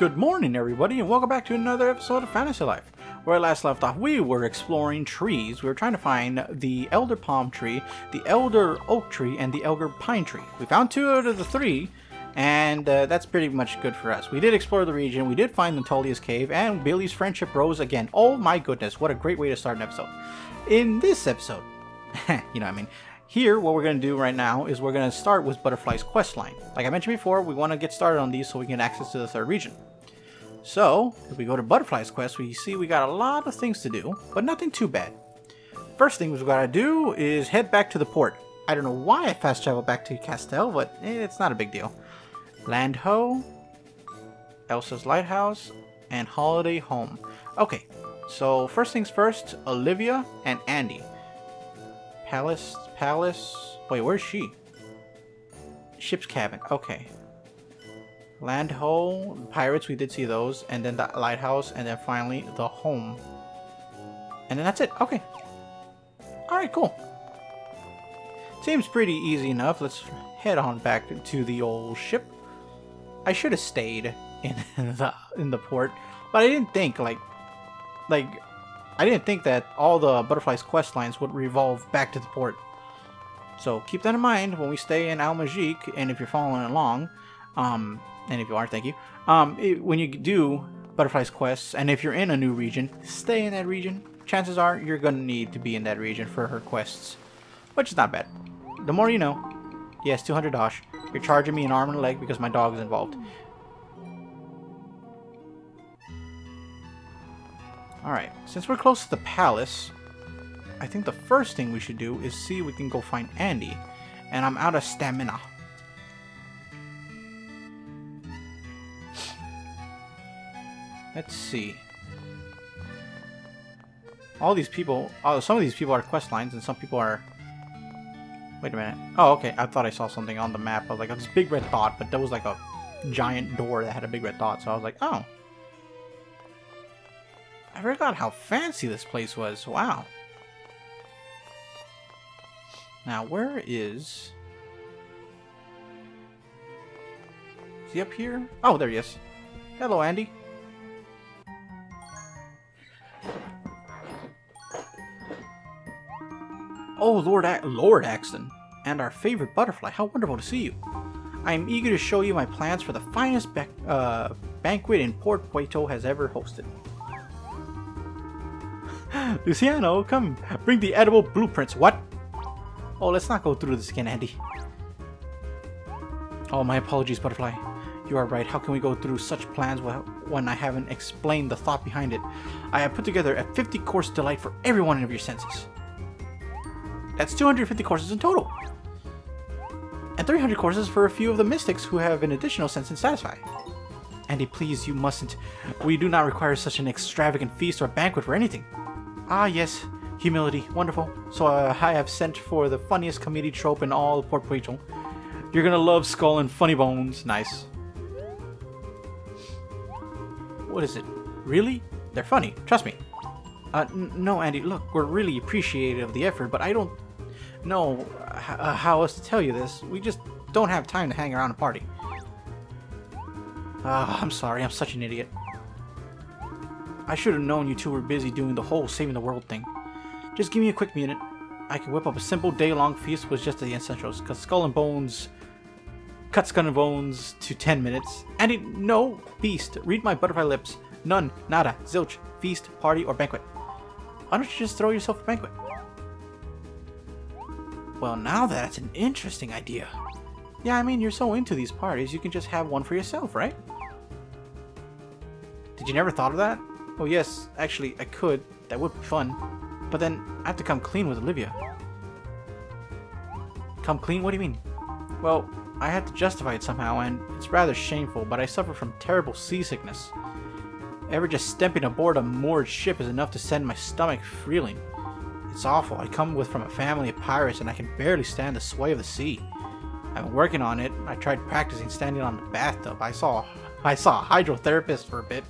Good morning, everybody, and welcome back to another episode of Fantasy Life. Where I last left off, we were exploring trees. We were trying to find the elder palm tree, the elder oak tree, and the elder pine tree. We found 2 out of the 3, and that's pretty much good for us. We did explore the region, we did find Natalia's cave, and Billy's friendship rose again. Oh my goodness, what a great way to start an episode. In this episode, you know what I mean, here, what we're going to do right now is we're going to start with Butterfly's questline. Like I mentioned before, we want to get started on these so we can get access to the 3rd region. So, if we go to Butterfly's quest, we see we got a lot of things to do, but nothing too bad. First thing we've got to do is head back to the port. I don't know why I fast traveled back to Castele, but it's not a big deal. Land Ho, Elsa's Lighthouse, and Holiday Home. Okay, so first things first, Olivia and Andy. Palace, wait, where's she? Ship's cabin, okay. Land Ho, pirates, we did see those, and then the lighthouse, and then finally the home. And then that's it, okay. Alright, cool. Seems pretty easy enough. Let's head on back to the old ship. I should have stayed in the port, but I didn't think, I didn't think that all the Butterfly's quest lines would revolve back to the port. So keep that in mind when we stay in Al Majik, and if you're following along, and if you are, thank you. When you do Butterfly's quests, and if you're in a new region, stay in that region. Chances are you're going to need to be in that region for her quests, which is not bad. The more you know. Yes, 200 dosh. You're charging me an arm and a leg because my dog is involved. Alright, since we're close to the palace, I think the first thing we should do is see if we can go find Andy. And I'm out of stamina. Let's see. All these people, some of these people are quest lines and some people are... Wait a minute. Oh, okay. I thought I saw something on the map. I was like, oh, this big red dot, but there was like a giant door that had a big red dot. So I was like, oh. I forgot how fancy this place was. Wow. Now, where is... Is he up here? Oh, there he is. Hello, Andy. Oh, Lord Axtin, and our favorite butterfly. How wonderful to see you. I am eager to show you my plans for the finest banquet in Port Puerto has ever hosted. Luciano, come, bring the edible blueprints. What? Oh, let's not go through this again, Andy. Oh, my apologies, Butterfly. You are right. How can we go through such plans when I haven't explained the thought behind it? I have put together a 50-course delight for every one of your senses. That's 250 courses in total. And 300 courses for a few of the mystics who have an additional sense in Satisfy. Andy, please, you mustn't. We do not require such an extravagant feast or banquet for anything. Ah, yes. Humility. Wonderful. So I have sent for the funniest comedy trope in all of Port Puerto. You're gonna love Skull and Funny Bones. Nice. What is it? Really? They're funny. Trust me. No, Andy, look, we're really appreciative of the effort, but I don't know how else to tell you this. We just don't have time to hang around and party. I'm sorry, I'm such an idiot. I should have known you two were busy doing the whole saving the world thing. Just give me a quick minute. I can whip up a simple day-long feast with just the essentials, cut Skull and Bones to 10 minutes. Andy, no, feast. Read my butterfly lips. None, nada, zilch, feast, party, or banquet. Why don't you just throw yourself a banquet? Well, now that's an interesting idea. Yeah, I mean, you're so into these parties, you can just have one for yourself, right? Did you never thought of that? Oh yes, actually, I could. That would be fun. But then, I have to come clean with Olivia. Come clean? What do you mean? Well, I had to justify it somehow, and it's rather shameful, but I suffer from terrible seasickness. Ever just stepping aboard a moored ship is enough to send my stomach reeling. It's awful. I come from a family of pirates and I can barely stand the sway of the sea. I've been working on it. I tried practicing standing on the bathtub. I saw a hydrotherapist for a bit.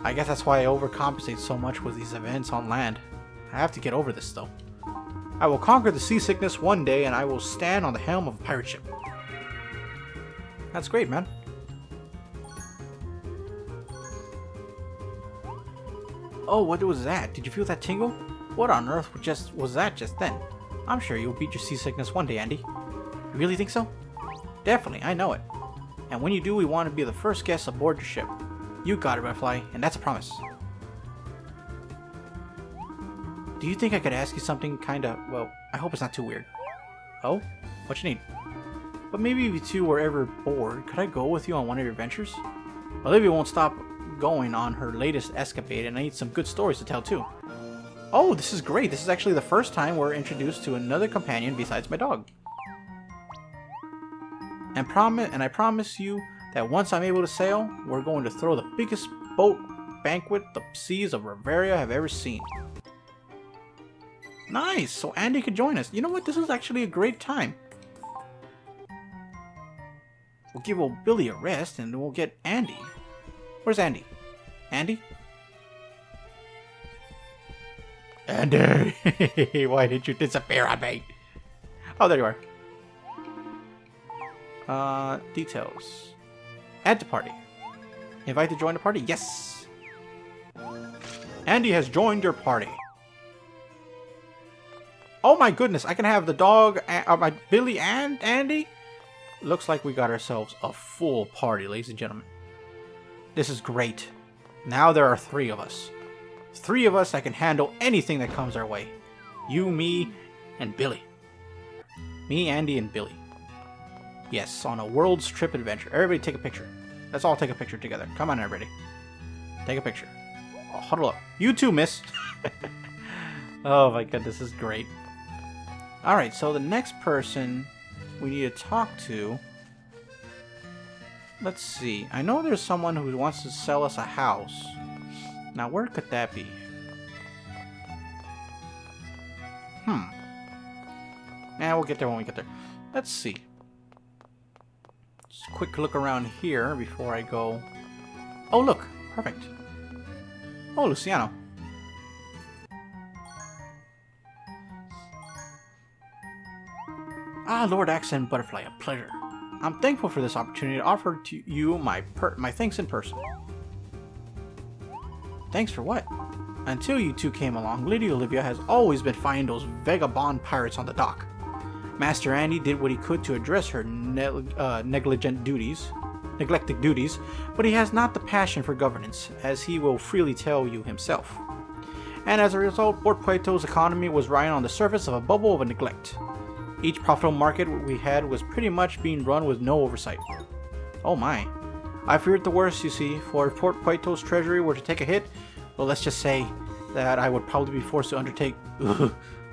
I guess that's why I overcompensate so much with these events on land. I have to get over this though. I will conquer the seasickness one day and I will stand on the helm of a pirate ship. That's great, man. Oh, what was that? Did you feel that tingle? What on earth was that just then? I'm sure you'll beat your seasickness one day, Andy. You really think so? Definitely, I know it. And when you do, we want to be the first guests aboard your ship. You got it, Butterfly, and that's a promise. Do you think I could ask you something kinda, well, I hope it's not too weird. Oh? What you need? But maybe if you two were ever bored, could I go with you on one of your adventures? Olivia won't stop going on her latest escapade, and I need some good stories to tell too. Oh, this is great. This is actually the first time we're introduced to another companion besides my dog. And I promise you that once I'm able to sail, we're going to throw the biggest boat banquet the seas of Riveria have ever seen. Nice! So Andy could join us. You know what? This is actually a great time. We'll give old Billy a rest and we'll get Andy. Where's Andy? Andy? Andy! Why did you disappear on me? Oh, there you are. Details. Add to party. Invite to join the party? Yes! Andy has joined your party. Oh my goodness, I can have the dog, my Billy and Andy? Looks like we got ourselves a full party, ladies and gentlemen. This is great. Now there are 3 of us. 3 of us that can handle anything that comes our way. You, me, and Billy. Me, Andy, and Billy. Yes, on a world's trip adventure. Everybody take a picture. Let's all take a picture together. Come on, everybody. Take a picture. Oh, huddle up. You too, miss. Oh my god, this is great. Alright, so the next person we need to talk to... Let's see. I know there's someone who wants to sell us a house. Now, where could that be? Yeah, we'll get there when we get there. Let's see. Just a quick look around here before I go... Oh, look! Perfect. Oh, Luciano. Ah, Lord Axtin Butterfly, a pleasure. I'm thankful for this opportunity to offer to you my thanks in person. Thanks for what? Until you two came along, Lady Olivia has always been fighting those vagabond pirates on the dock. Master Andy did what he could to address her neglected duties, but he has not the passion for governance, as he will freely tell you himself. And as a result, Port Puerto's economy was riding on the surface of a bubble of neglect. Each profitable market we had was pretty much being run with no oversight. Oh my. I feared the worst, you see, for if Port Puerto's treasury were to take a hit, well, let's just say that I would probably be forced to undertake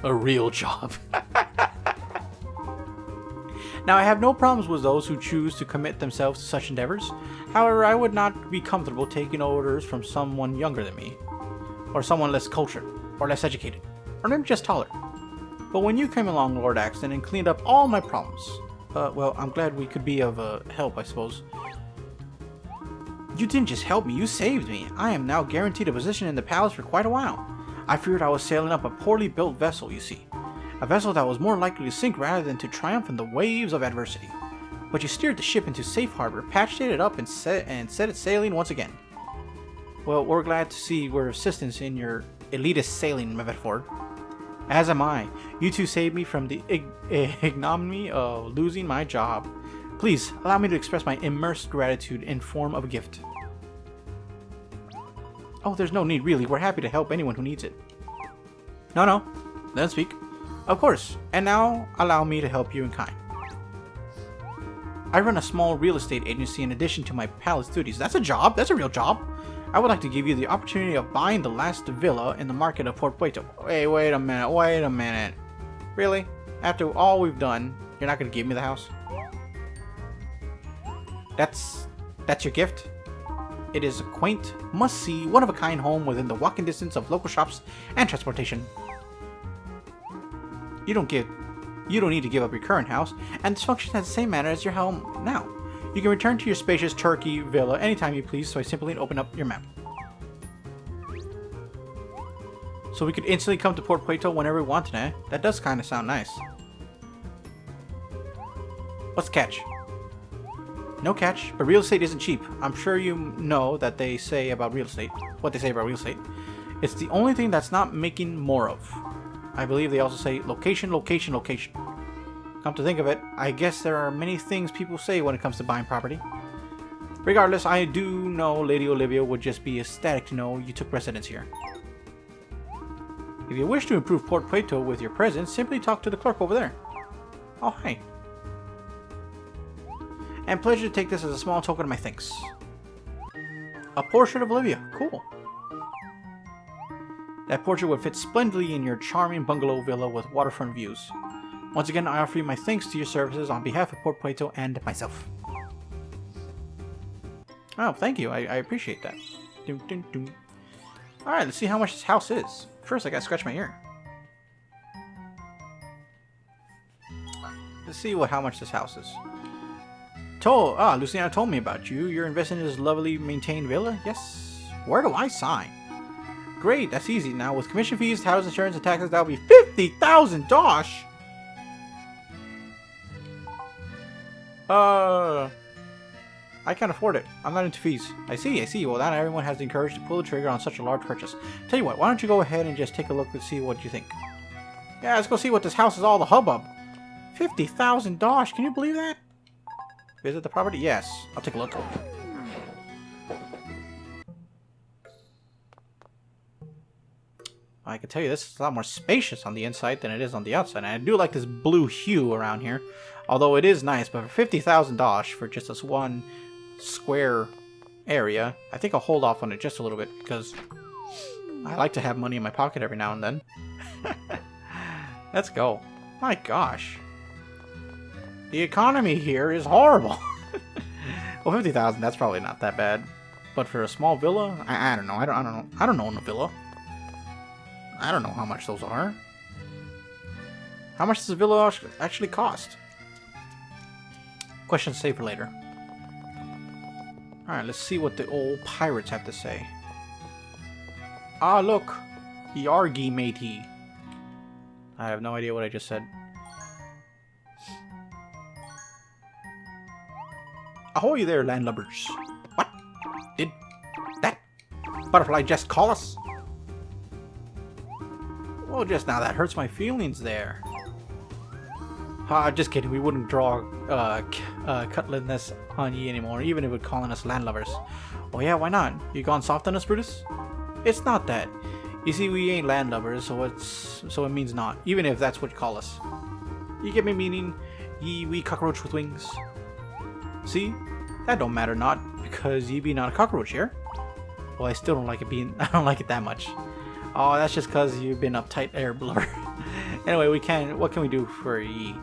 a real job. Now, I have no problems with those who choose to commit themselves to such endeavors. However, I would not be comfortable taking orders from someone younger than me, or someone less cultured, or less educated, or maybe just taller. But when you came along, Lord Axtin, and cleaned up all my problems, well, I'm glad we could be of help, I suppose. You didn't just help me, you saved me. I am now guaranteed a position in the palace for quite a while. I feared I was sailing up a poorly built vessel, you see. A vessel that was more likely to sink rather than to triumph in the waves of adversity. But you steered the ship into safe harbor, patched it up, and set it sailing once again. Well, we're glad to see we're assistance in your elitist sailing metaphor. As am I. You two saved me from the ignominy of losing my job. Please, allow me to express my immersed gratitude in form of a gift. Oh, there's no need, really. We're happy to help anyone who needs it. No, don't speak. Of course, and now allow me to help you in kind. I run a small real estate agency in addition to my palace duties. That's a job. That's a real job. I would like to give you the opportunity of buying the last villa in the market of Port Puerto. Wait a minute. Really? After all we've done, you're not going to give me the house? That's your gift? It is a quaint, must-see, one-of-a-kind home within the walking distance of local shops and transportation. You don't need to give up your current house, and this functions as the same manner as your home now. You can return to your spacious Turkey villa anytime you please, so I simply open up your map. So we could instantly come to Port Puerto whenever we wanted, eh? That does kind of sound nice. What's the catch? No catch, but real estate isn't cheap. I'm sure you know that what they say about real estate. It's the only thing that's not making more of. I believe they also say location, location, location. Come to think of it, I guess there are many things people say when it comes to buying property. Regardless, I do know Lady Olivia would just be ecstatic to know you took residence here. If you wish to improve Port Plato with your presence, simply talk to the clerk over there. Oh, hi. And pleasure to take this as a small token of my thanks. A portrait of Olivia. Cool. That portrait would fit splendidly in your charming bungalow villa with waterfront views. Once again, I offer you my thanks to your services on behalf of Port Plato and myself. Oh, thank you. I appreciate that. Doom, doom, doom. Alright, let's see how much this house is. First, I gotta scratch my ear. Let's see how much this house is. Luciana told me about you. You're investing in this lovely maintained villa? Yes. Where do I sign? Great, that's easy. Now, with commission fees, house insurance, and taxes, that'll be $50,000! I can't afford it. I'm not into fees. I see. Well, not everyone has the courage to pull the trigger on such a large purchase. Tell you what, why don't you go ahead and just take a look and see what you think. Yeah, let's go see what this house is all the hubbub. $50,000, can you believe that? Visit the property? Yes. I'll take a look. I can tell you this is a lot more spacious on the inside than it is on the outside. And I do like this blue hue around here. Although it is nice, but for $50,000 for just this one square area, I think I'll hold off on it just a little bit because I like to have money in my pocket every now and then. Let's go. My gosh. The economy here is horrible. Well, $50,000, that's probably not that bad. But for a small villa, I don't know. I don't own a villa. I don't know how much those are. How much does a villa actually cost? Question saved for later. Alright, let's see what the old pirates have to say. Ah, look! Yargy matey. I have no idea what I just said. Ahoy there, landlubbers. What? Did that butterfly just call us? Well, just now that hurts my feelings there. Just kidding, we wouldn't draw cutlassness on ye anymore, even if we're calling us landlubbers. Oh yeah, why not? You gone soft on us, Brutus? It's not that. You see, we ain't landlubbers, so it means not, even if that's what you call us. You get me meaning, ye wee cockroach with wings? See? That don't matter not, because ye be not a cockroach here. Well, I still don't like it being, I don't like it that much. Oh, that's just cause you've been uptight air blur. Anyway, what can we do for ye?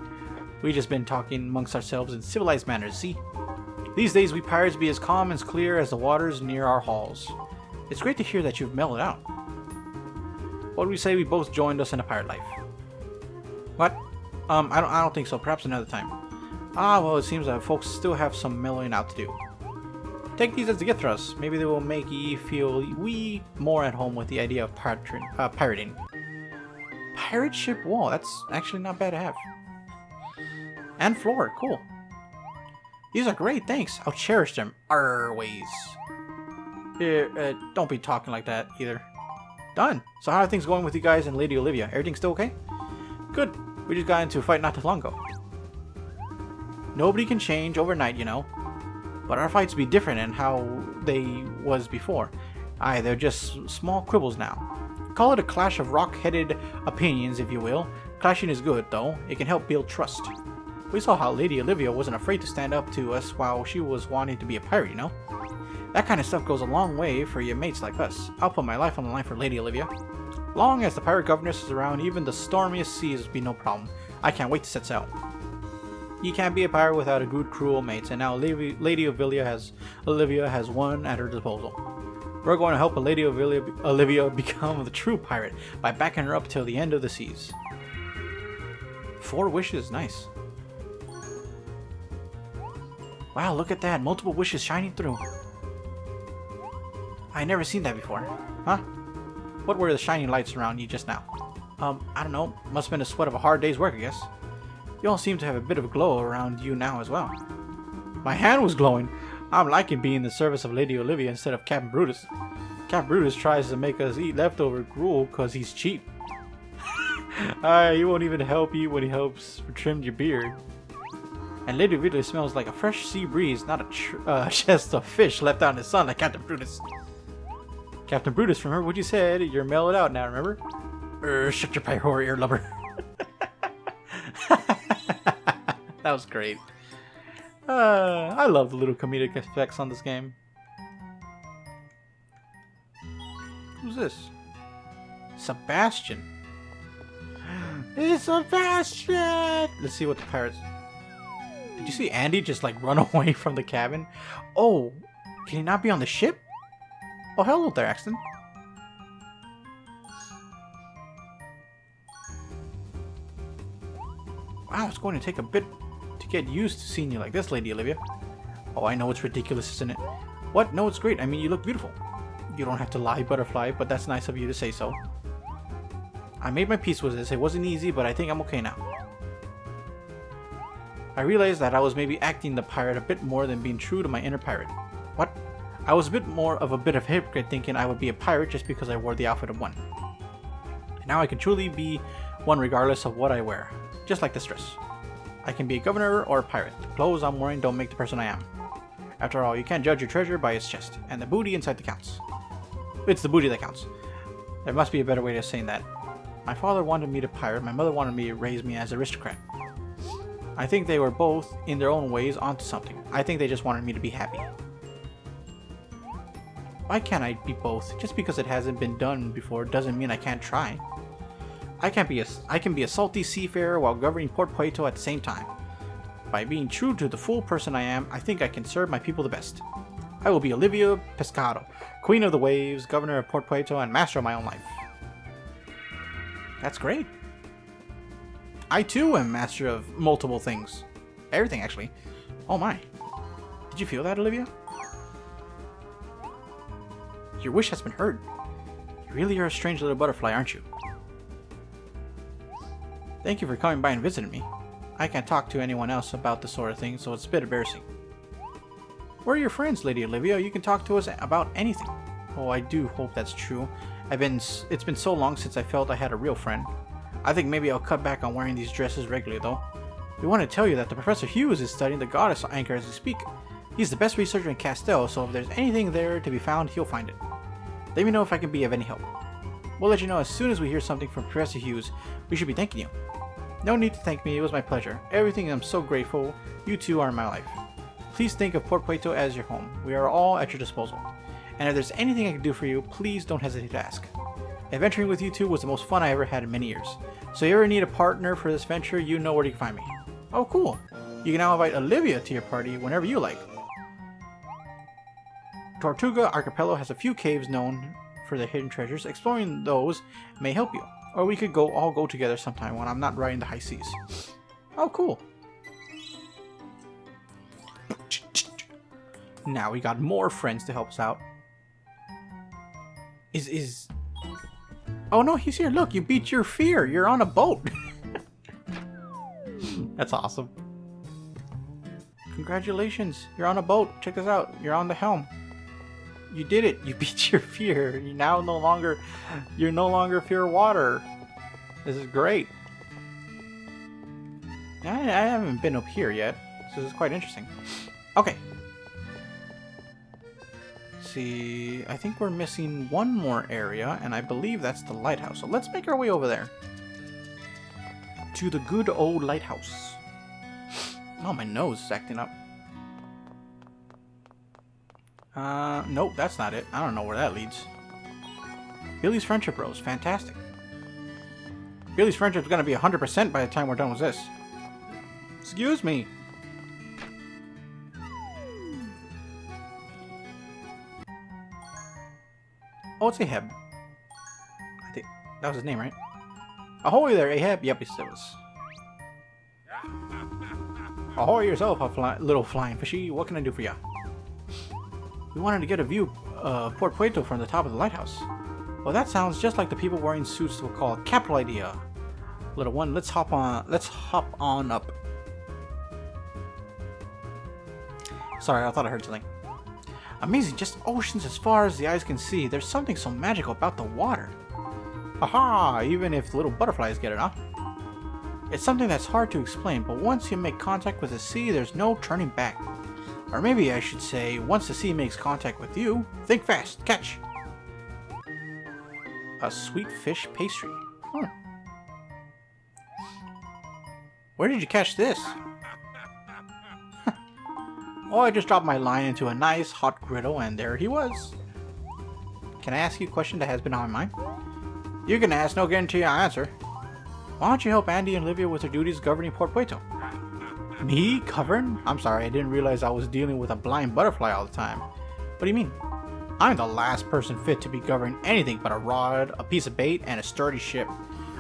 We just been talking amongst ourselves in civilized manners, see? These days we pirates be as calm and clear as the waters near our halls. It's great to hear that you've mellowed out. What do we say we both joined us in a pirate life? What? I don't think so. Perhaps another time. Ah, well, it seems that folks still have some mellowing out to do. Take these as a gift for us. Maybe they will make ye feel wee more at home with the idea of pirating. Pirate ship wall. That's actually not bad to have. And floor. Cool. These are great. Thanks. I'll cherish them. Always. Don't be talking like that either. Done. So how are things going with you guys and Lady Olivia? Everything still okay? Good. We just got into a fight not too long ago. Nobody can change overnight, you know. But our fights be different in how they was before. Aye, they're just small quibbles now. Call it a clash of rock-headed opinions, if you will. Clashing is good, though. It can help build trust. We saw how Lady Olivia wasn't afraid to stand up to us while she was wanting to be a pirate, you know? That kind of stuff goes a long way for your mates like us. I'll put my life on the line for Lady Olivia. Long as the pirate governess is around, even the stormiest seas will be no problem. I can't wait to set sail. You can't be a pirate without a good crew of mates, and now Lady Olivia has one at her disposal. We're going to help Lady Olivia become the true pirate by backing her up till the end of the seas. 4 wishes, nice. Wow, look at that, multiple wishes shining through. I never seen that before. Huh? What were the shining lights around you just now? I don't know. Must have been the sweat of a hard day's work, I guess. You all seem to have a bit of a glow around you now as well. My hand was glowing. I'm liking being in the service of Lady Olivia instead of Captain Brutus. Captain Brutus tries to make us eat leftover gruel because he's cheap. He won't even help you when he helps trim your beard. And Lady Olivia smells like a fresh sea breeze, not a chest of fish left out in the sun like Captain Brutus. Captain Brutus, remember what you said? You're mellowed out now, remember? Shut your pie ear lubber. That was great. I love the little comedic effects on this game. Who's this? Sebastian. It's Sebastian! Let's see what the pirates... Did you see Andy just like run away from the cabin? Oh, can he not be on the ship? Oh, hello there, Axtin. Wow, it's going to take a bit to get used to seeing you like this, Lady Olivia. Oh, I know it's ridiculous, isn't it? What? No, it's great. I mean, you look beautiful. You don't have to lie, Butterfly, but that's nice of you to say so. I made my peace with this. It wasn't easy, but I think I'm okay now. I realized that I was maybe acting the pirate a bit more than being true to my inner pirate. What? I was a bit of a hypocrite thinking I would be a pirate just because I wore the outfit of one. And now I can truly be one regardless of what I wear. Just like this dress. I can be a governor or a pirate. The clothes I'm wearing don't make the person I am. After all, you can't judge your treasure by its chest, and the booty inside that counts. It's the booty that counts. There must be a better way of saying that. My father wanted me to pirate, my mother wanted me to raise me as an aristocrat. I think they were both, in their own ways, onto something. I think they just wanted me to be happy. Why can't I be both? Just because it hasn't been done before doesn't mean I can't try. I can be a salty seafarer while governing Port Puerto at the same time. By being true to the full person I am, I think I can serve my people the best. I will be Olivia Pescado, Queen of the Waves, Governor of Port Puerto, and Master of my own life. That's great. I too am master of multiple things. Everything, actually. Oh my. Did you feel that, Olivia? Your wish has been heard. You really are a strange little butterfly, aren't you? Thank you for coming by and visiting me. I can't talk to anyone else about this sort of thing, so it's a bit embarrassing. Where are your friends, Lady Olivia? You can talk to us about anything. Oh, I do hope that's true. It's been so long since I felt I had a real friend. I think maybe I'll cut back on wearing these dresses regularly, though. We want to tell you that the Professor Hughes is studying the goddess anchor as we speak. He's the best researcher in Castele, so if there's anything there to be found, he'll find it. Let me know if I can be of any help. We'll let you know as soon as we hear something from Professor Hughes. We should be thanking you. No need to thank me, it was my pleasure. Everything, I'm so grateful. You two are in my life. Please think of Port Puerto as your home. We are all at your disposal. And if there's anything I can do for you, please don't hesitate to ask. Adventuring with you two was the most fun I ever had in many years. So if you ever need a partner for this venture, you know where you can find me. Oh, cool. You can now invite Olivia to your party whenever you like. Tortuga Archipelago has a few caves known for their hidden treasures. Exploring those may help you. Or we could all go together sometime when I'm not riding the high seas. Oh, cool. Now we got more friends to help us out. Oh no, he's here. Look, you beat your fear. You're on a boat. That's awesome. Congratulations. You're on a boat. Check this out. You're on the helm. You did it. You beat your fear. You're no longer fear water. This is great. I haven't been up here yet, so this is quite interesting. Okay. See, I think we're missing one more area, and I believe that's the lighthouse. So let's make our way over there. To the good old lighthouse. Oh, my nose is acting up. Nope, that's not it. I don't know where that leads. Billy's Friendship Rose. Fantastic. Billy's friendship is going to be 100% by the time we're done with this. Excuse me. Oh, it's Ahab. I think that was his name, right? Ahoy there, Ahab. Yep, it was. Ahoy yourself, little flying fishy. What can I do for ya? We wanted to get a view of Port Puerto from the top of the lighthouse. Well, that sounds just like the people wearing suits will call a capital idea. Little one, let's hop on up. Sorry, I thought I heard something. Amazing, just oceans as far as the eyes can see. There's something so magical about the water. Haha, even if little butterflies get it, huh? It's something that's hard to explain, but once you make contact with the sea, there's no turning back. Or maybe I should say, once the sea makes contact with you, think fast, catch! A sweet fish pastry. Where did you catch this? Oh, I just dropped my line into a nice hot griddle and there he was. Can I ask you a question that has been on my mind? You can ask, no guarantee I'll answer. Why don't you help Andy and Olivia with their duties governing Port Puerto? Me? Govern? I'm sorry, I didn't realize I was dealing with a blind butterfly all the time. What do you mean? I'm the last person fit to be governing anything but a rod, a piece of bait, and a sturdy ship.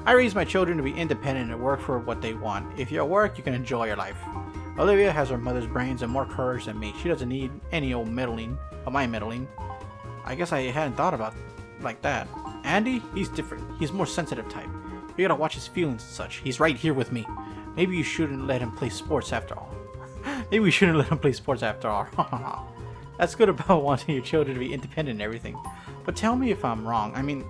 I raise my children to be independent and work for what they want. If you're at work, you can enjoy your life. Olivia has her mother's brains and more courage than me. She doesn't need any old meddling, of my meddling. I guess I hadn't thought about it like that. Andy? He's different. He's more sensitive type. You gotta watch his feelings and such. He's right here with me. Maybe you shouldn't let him play sports after all. Maybe we shouldn't let him play sports after all. That's good about wanting your children to be independent and everything. But tell me if I'm wrong. I mean,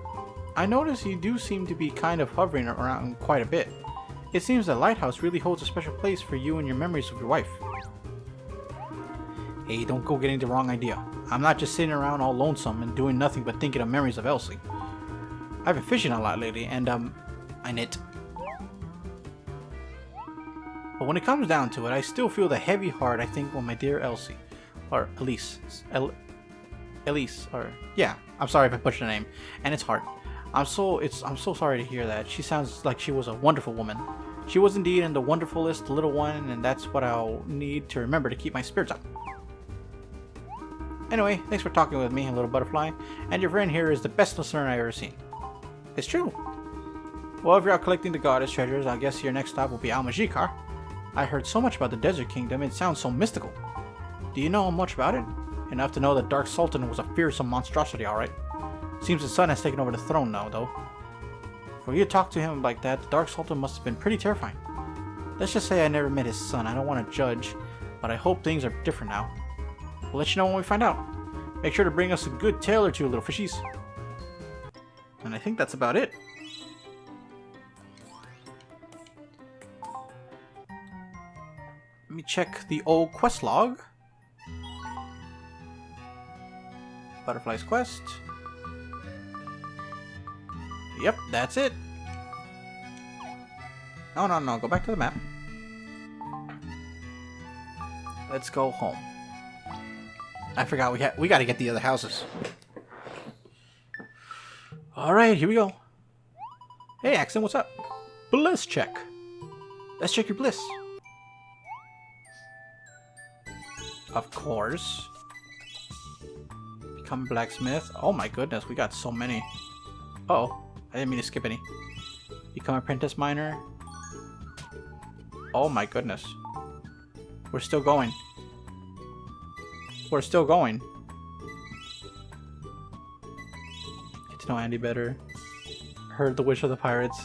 I notice you do seem to be kind of hovering around quite a bit. It seems the lighthouse really holds a special place for you and your memories of your wife. Hey, don't go getting the wrong idea. I'm not just sitting around all lonesome and doing nothing but thinking of memories of Elsie. I've been fishing a lot lately and, I knit. But when it comes down to it, I still feel the heavy heart I think when my dear Elsie, or Elise, Elise, or yeah, I'm sorry if I butchered her name, and it's hard. I'm so sorry to hear that. She sounds like she was a wonderful woman. She was indeed the wonderfulest little one, and that's what I'll need to remember to keep my spirits up. Anyway, thanks for talking with me, little butterfly, and your friend here is the best listener I've ever seen. It's true. Well, if you're out collecting the goddess treasures, I guess your next stop will be Almajikar. I heard so much about the Desert Kingdom, it sounds so mystical. Do you know much about it? Enough to know the Dark Sultan was a fearsome monstrosity, alright. Seems his son has taken over the throne now, though. For you to talk to him like that, the Dark Sultan must have been pretty terrifying. Let's just say I never met his son. I don't want to judge, but I hope things are different now. We'll let you know when we find out. Make sure to bring us a good tale or two, little fishies. And I think that's about it. Let me check the old quest log. Butterfly's quest. Yep, that's it. No, go back to the map. Let's go home. I forgot we gotta get the other houses. Alright, here we go. Hey Axtin, what's up? Bliss check. Let's check your bliss. Of course. Become blacksmith. Oh my goodness, we got so many. Uh-oh, I didn't mean to skip any. Become apprentice miner. Oh my goodness. We're still going. We're still going. Get to know Andy better. Heard the wish of the pirates.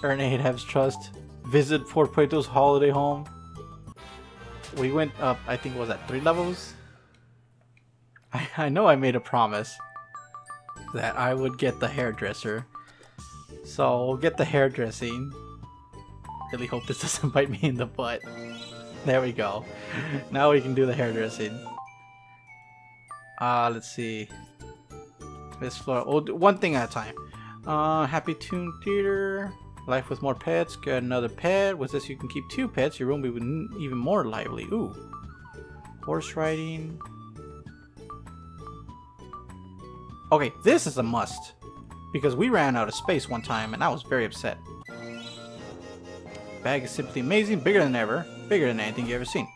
Earn Ahab's trust. Visit Port Puerto's holiday home. We went up, I think, was that 3 levels? I know I made a promise that I would get the hairdresser. So we'll get the hairdressing. Really hope this doesn't bite me in the butt. There we go. Now we can do the hairdressing. Let's see. This floor. Oh, one thing at a time. Happy Toon Theater. Life with more pets. Get another pet. With this, you can keep 2 pets. Your room will be even more lively. Ooh. Horse riding. Okay, this is a must. Because we ran out of space one time and I was very upset. Bag is simply amazing. Bigger than ever. Bigger than anything you've ever seen.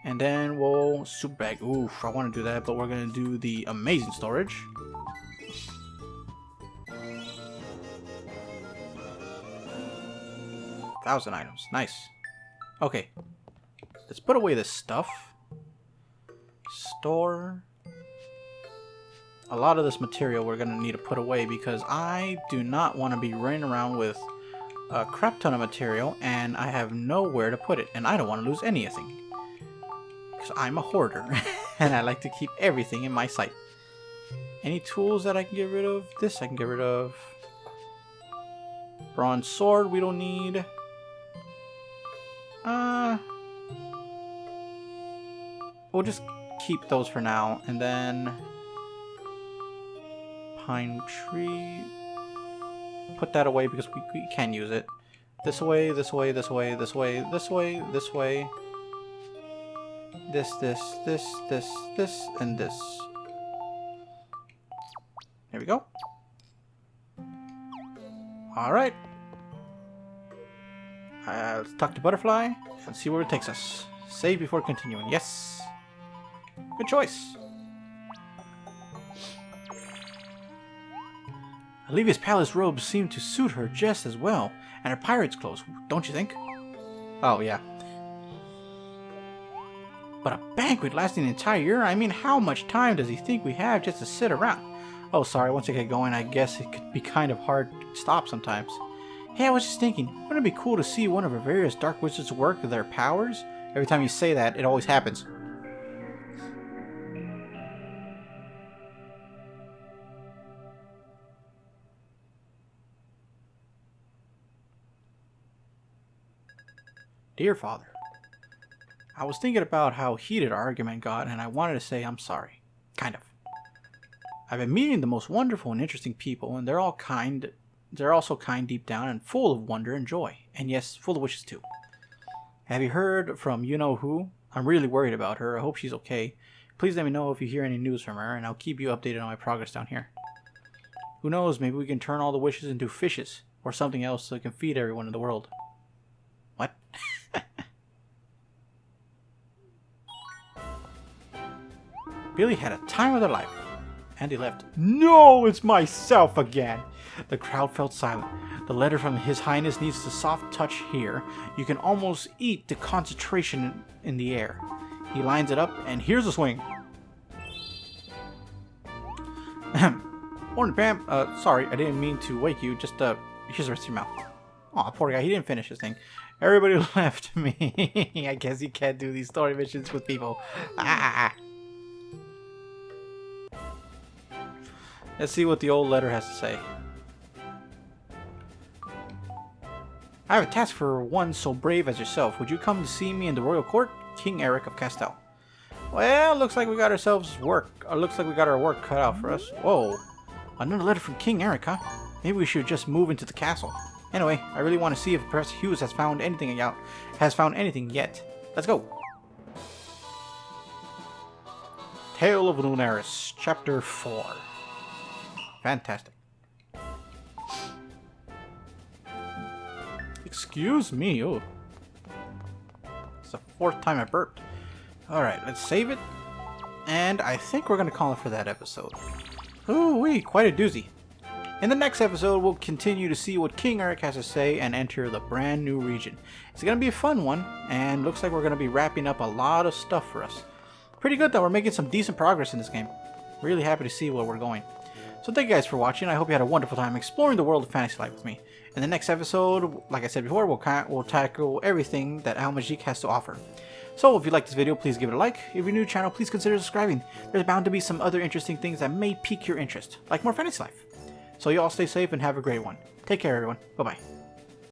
And then we'll... soup bag. Oof, I want to do that, but we're going to do the amazing storage. Thousand items. Nice. Okay. Let's put away this stuff. Store. A lot of this material we're going to need to put away because I do not want to be running around with a crap ton of material and I have nowhere to put it. And I don't want to lose anything. Because I'm a hoarder. and I like to keep everything in my sight. Any tools that I can get rid of? This I can get rid of. Bronze sword we don't need. We'll just keep those for now, and then pine tree. Put that away because we can use it. This way, this way, this way, this way, this way, this way. This, and this. There we go. Alright. Let's talk to Butterfly and see where it takes us. Save before continuing. Yes. Good choice. Olivia's palace robes seem to suit her just as well, and her pirate's clothes, don't you think? Oh, yeah. But a banquet lasting an entire year? I mean, how much time does he think we have just to sit around? Oh, sorry, once I get going, I guess it could be kind of hard to stop sometimes. Hey, I was just thinking, wouldn't it be cool to see one of our various dark wizards work with their powers? Every time you say that, it always happens. Dear Father, I was thinking about how heated our argument got, and I wanted to say I'm sorry. Kind of. I've been meeting the most wonderful and interesting people, and they're all kind. They're also kind deep down and full of wonder and joy. And yes, full of wishes too. Have you heard from you-know-who? I'm really worried about her. I hope she's okay. Please let me know if you hear any news from her, and I'll keep you updated on my progress down here. Who knows, maybe we can turn all the wishes into fishes, or something else so it can feed everyone in the world. What? Billy had a time of their life. And he left. No, it's myself again. The crowd felt silent. The letter from His Highness needs the soft touch here. You can almost eat the concentration in the air. He lines it up, and here's a swing. Morning, Pam. Sorry, I didn't mean to wake you. Just, here's the rest of your mouth. Aw, poor guy. He didn't finish his thing. Everybody left me. I guess you can't do these story missions with people. Ah. Let's see what the old letter has to say. I have a task for one so brave as yourself. Would you come to see me in the royal court? King Eric of Castele. Well, looks like we got ourselves work. Looks like we got our work cut out for us. Whoa. Another letter from King Eric, huh? Maybe we should just move into the castle. Anyway, I really want to see if Professor Hughes has found anything yet. Let's go. Tale of Lunaris, Chapter 4. Fantastic. Excuse me. Oh, it's the 4th time I burped. Alright, let's save it. And I think we're going to call it for that episode. Ooh-wee, quite a doozy. In the next episode, we'll continue to see what King Eric has to say and enter the brand new region. It's going to be a fun one, and looks like we're going to be wrapping up a lot of stuff for us. Pretty good though, we're making some decent progress in this game. Really happy to see where we're going. So thank you guys for watching. I hope you had a wonderful time exploring the world of Fantasy Life with me. In the next episode, like I said before, we'll tackle everything that Almagique has to offer. So if you like this video, please give it a like. If you're new to the channel, please consider subscribing. There's bound to be some other interesting things that may pique your interest, like more Fantasy Life. So you all stay safe and have a great one. Take care, everyone. Bye-bye.